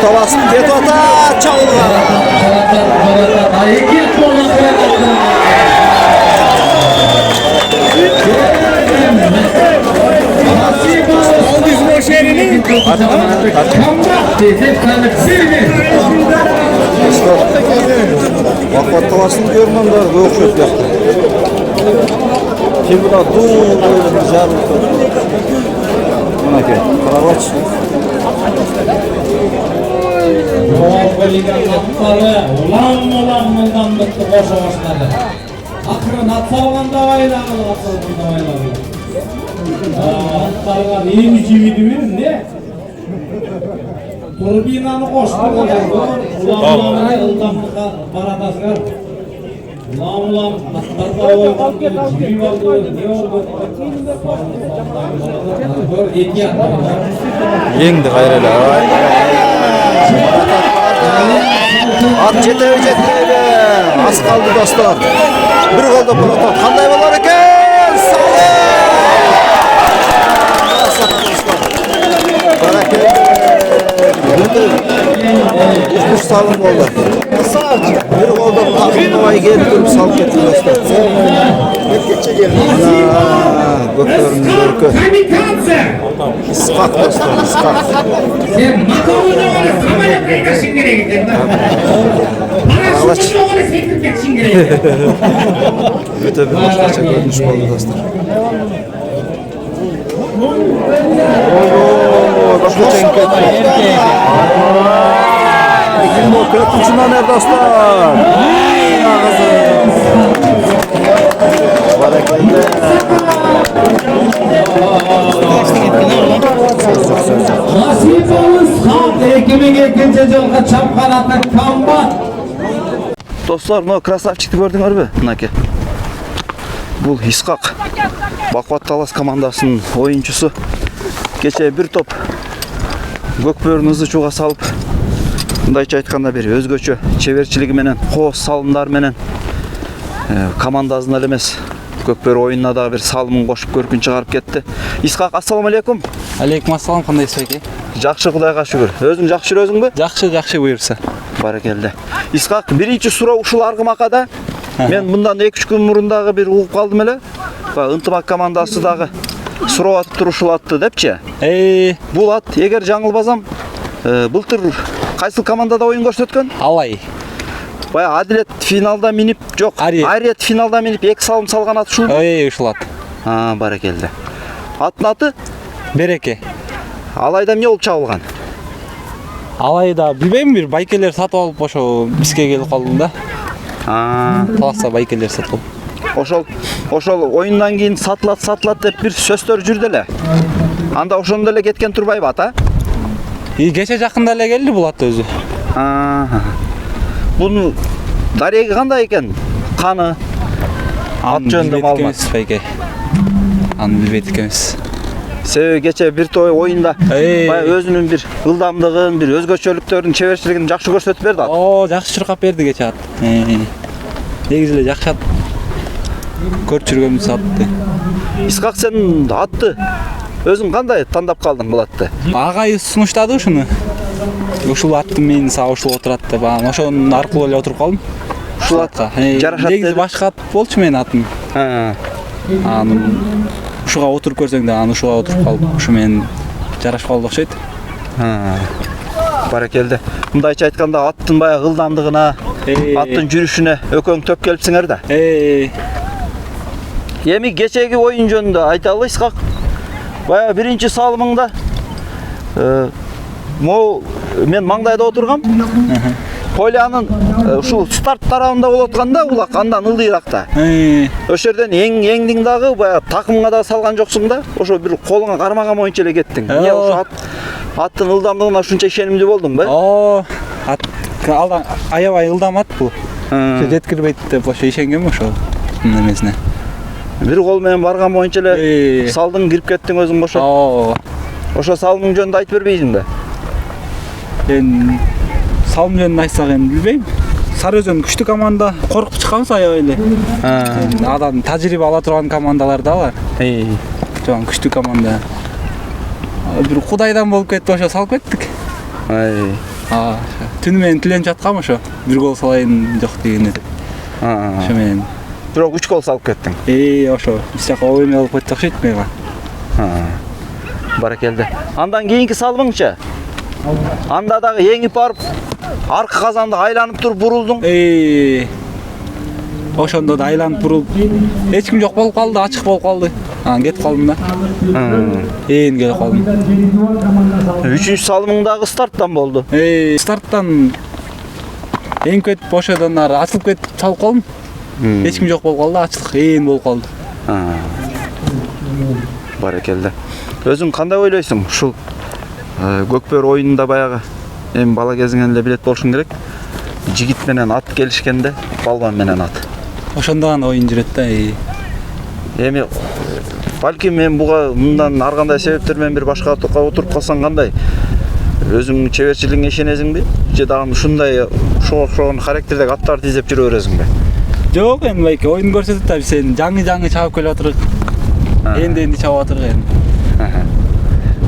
Талас кетіп ата чабылған. Вақыт таласын көрмеңдер көп шөп Kim bu da dur böyle jarım. Buna ke. Karabaç. Ulan mıldanlıklı boşa başladı. Akırın atsalganda baylağı, atsalganda baylağı. Atlarga neyini cimidi verin ne? Turbinanı koştu kadar. Ulan ıldamlığa baratasıgar. Ulan atlarga oygan cimri vardı. Ne oldu? Yengdi gayrela. At жетеби. Az kaldı dostlar. Bir golda Murat qanday bo'lar ekan? Üç salım oldu. Bir golda Murat gelip salып ketdi dostlar. Ketçe geldi. Gökörün görkü. İskak dostlar, iskak. Sen makovunu ona samaya kaçın gerekir. Bana şunu ona sekip kaçın gerekir. Öte bir başkaça görünüş oldu dostlar. Başka çenk etti. İkinci o kırıkçından er dostlar. Barakende. Nasibimiz kaldı. 2002 yılga çapkan atak kamba. Dostlar, mына красавчикті көрдіңдер бе? Мынаке. Бұл Исқақ. Бақуат Талас командасының ойыншысы. Кеше бір топ көкбөріні чуға салып, мындайча айтканда бер өзгөчө чеберчилиги менен, кооз салымдар менен командасын эле эмес, көкбөр оюнуна дагы бир салымын кошуп көркүн чыгарып кетти. Исқақ, ассаламу алейкум. Алейкум ассалам, кандайсыз эке? Жакшы, Кудайга шүгүр. Өзүң жакшы жүрөсүңбү? Жакшы буйрса. Баракелде. Исқақ, биринчи суроо ушул аргымакада. Мен мындан 2-3 күн мурун дагы бир угуп калдым эле. Ынтымак командасы дагы суроо атып турушул атты депчи. Бул ат, эгер жаңылбасам, былтыр кайсыл командада оюн көрсөткөн? Алай. Бая Адилет финалда минип, жок, Ариет финалда минип 2 салым салган ат ушул. Ушул ат. Баракелде. Аттын аты? Береке. Алайда эмне болуп чабылган? Алайда билбейм, бир байкелер сатып алып ошо бизге келип калдым да. Таласа байкелер сатып алып. Ошол оюндан кийин сатылат деп бир сөздөр жүрдү эле. Анда ошондо эле кеткен турбайбы ата? Кече жакында эле келди бул ат өзү. Бунун дареги кандай экен? Каны? Ат жөнүндө маалымат байке. Аны билбейт экенбиз. Себеби кече бир той оюнда бая өзүнүн бир ылдамдыгын, бир өзгөчөлүктөрүн, чеберчилигин жакшы көрсөтүп берди ат. Жакшы чуркап берди кече ат. Негизи эле жакшы ат. Көрүп жүргөнбүз атты. Исқақ, сен атты өзүң кандай тандап калдың бул атты? Агай сунуштады ушуну. Ушул атты мен сага ушул отурат деп, ошонун аркылуу эле отуруп калдым. Ушул атка жарашат. Негизи башка ат болчу менин атым. Ушуга отуруп көрсөң да, аны ушуга отуруп калып, ушу менен жарашып калды окшойт. Баракелде. Мындайча айтканда аттын баягы ылдамдыгына, аттын жүрүшүнө өкөң төп келипсиңер да. Эми кечеги оюн жөнүндө айталы Исқақ. Бая биринчи салымыңда мен маңдайда отургам. Полянын ушул старт тарабында болуп атканда улак андан ылдыйракта. Ошол жерден эңдиң дагы бая такымга да салган жоксуң да. Ошо бир колуңа кармаган боюнча эле кеттиң. Эмне ошо аттын ылдамдыгына ушунча ишенимдүү болдуңбу? Ат аябай ылдам ат бул. Жеткирбейт деп ошо ишенгем ошол немесине. Бир кол менен барган боюнча эле салдың, кирип кеттиң өзүң кошо. Ошо салымың жөнүндө айтып бербейсиңби? Салым жөнүндө айтсак эми билбейм. Сары Өзөн күчтүү команда, коркуп чыкканбыз аябай эле. Адам тажрыйба ала турган командалар да бар. Жон күчтүү команда. Бир Кудайдан болуп кетти, ошо салып кеттик. Түнү менен тиленип жаткам ошо. Бир гол салайын жок дегенде. Ошо менен. Бирок 3 гол салып кеттиң. Ошо. Биз жака оюн алып кетти окшойт мага. Баракелде. Андан кийинки салымыңчы? Анда дагы еңип барып, аркы казанды айланып туруп бурулдуң. Ошондо да айланып бурулуп, эч ким жок болуп калды, ачык болуп калды. Кетип калдым да. Келип калдым. 3-чү салымың дагы старттан болду. Старттан эң кетип ошодон ары ачылып кетип салып калдым. Эч ким жок болуп калды, ачылык болуп калды. Баракелде. Өзүң кандай ойлойсуң? Ушул көкбөр оюнунда баягы эми бала кезиңен эле билет болушуң керек. Жигит менен ат келишкенде, балбан менен ат. Ошондо гана оюн жүрөт да. Эми балким мен буга мындан ар кандай себептер менен бир башка токко отуруп калсаң кандай? Өзүңнүн чеберчилигиңе ишенесиңби? Же дагы ушундай ошол характердеги аттарды издеп жүрө бересиңби? Жок, эми байке оюн көрсөтөт да, сен жаңы чабып келип атырык. Энди чабып атырык эми.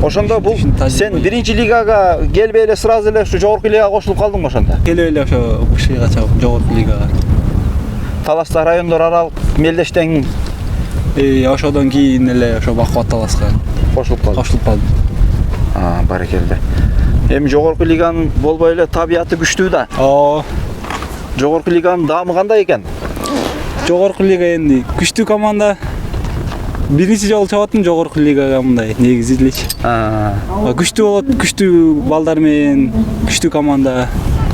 Ошондо бул сен 1-лигага келбей эле сразу эле ушу жогорку лигага кошулуп калдыңбы ошондо? Келип эле ошо ушига чабып жогорку лигага. Таласта райондор аралык мелдештең. Ошодон кийин эле ошо Бакубат Таласка Кошулуп калдым. Баракелде. Эми жогорку лиганын болбой эле табияты күчтүү да. Жогорку лиганын даамы кандай экен? Жогорку лига энди күчтүү команда. Биринчи жолу чабаттым жогорку лигага мындай негизи элечи. Күчтүү болот, күчтүү балдар менен, күчтүү команда.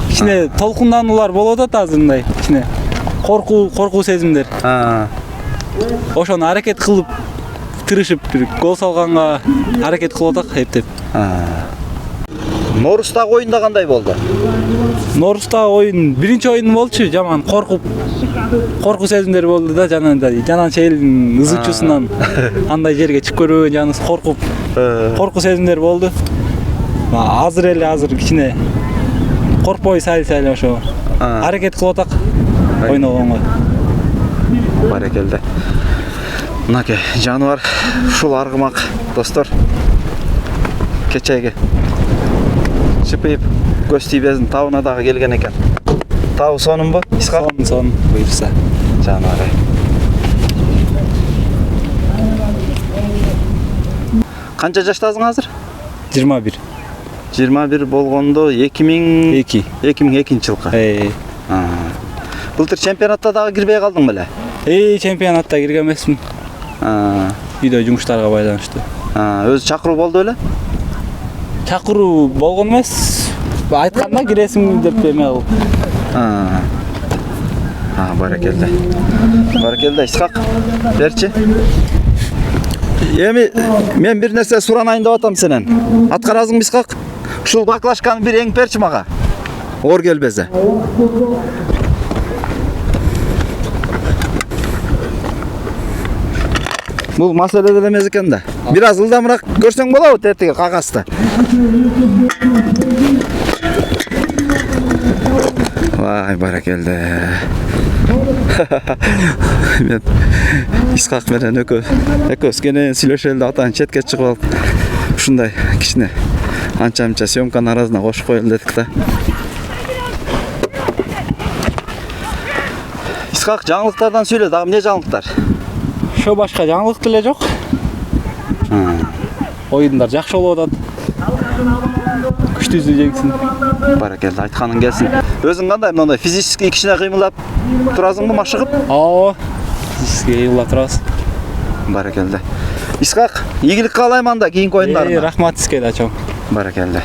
Кичине толкундануулар болот да азыр мындай. Кичине коркуу сезимдер. Ошону аракет кылып тырышып бир гол салганга аракет кылып атак эптеп. Норустагы оюнда кандай болду? Норустагы оюн биринчи оюн болчу, жаман коркуу сезимдер болду да, жанан челдин ызычуусунан андай жерге чыгып көрбөгөн жаныбыз коркуу сезимдер болду. Азыр кичине коркпой сайыл ошо аракет кылып атак ойногонго. Баракелде. Мынаке жаныбар ушул аргымак достор. Кечеги чыпыйып көз тийбезин табына дагы келген экен. Табы сонунбу? Сон буйрса. Жаныбар. Канча жаштасың азыр? 21. 21 болгондо 2002 жылкы. Былтыр чемпионатта дагы кирбей калдың беле? Чемпионатта кирген эмесмин. Үйдө жумуштарга байланыштуу. Өзү чакыруу болду беле? Чакыруу болгон эмес. Айтканда киресиң деп эме кылып. Баракелде. Баракелде, Исхак. Берчи. Эми мен бир нерсе суранайын деп атам сенен. Аткаразыңбы Исхак? Ушул баклашканы бир эңип берчи мага. Оор келбезе. Бул маселе деле эмес экен да. Бир аз ылдамыраак көрсөң болобу тетиги кагазды. Вай, баракелде. Мен Исхак менен экөөбүз кенен сүйлөшөлү деп атайын четке чыгып алып ушундай кичине анча-мынча съемканын арасына кошуп коелу дедик да. Исхак, жаңылыктардан сүйлө, дагы эмне жаңылыктар? Ошо башка жаңылык деле жок. Оюндар жакшы болуп атат. Күчтүүсү жеңсин. Баракелде, айтканың келсин. Өзүң кандай мындай физически кичине кыймылдап турасыңбы машыгып? Физически кыймылдап турабыз. Баракелде. Исхак, ийгилик каалайм анда кийинки оюндарыңа. Рахмат сизге да чоң. Баракелде.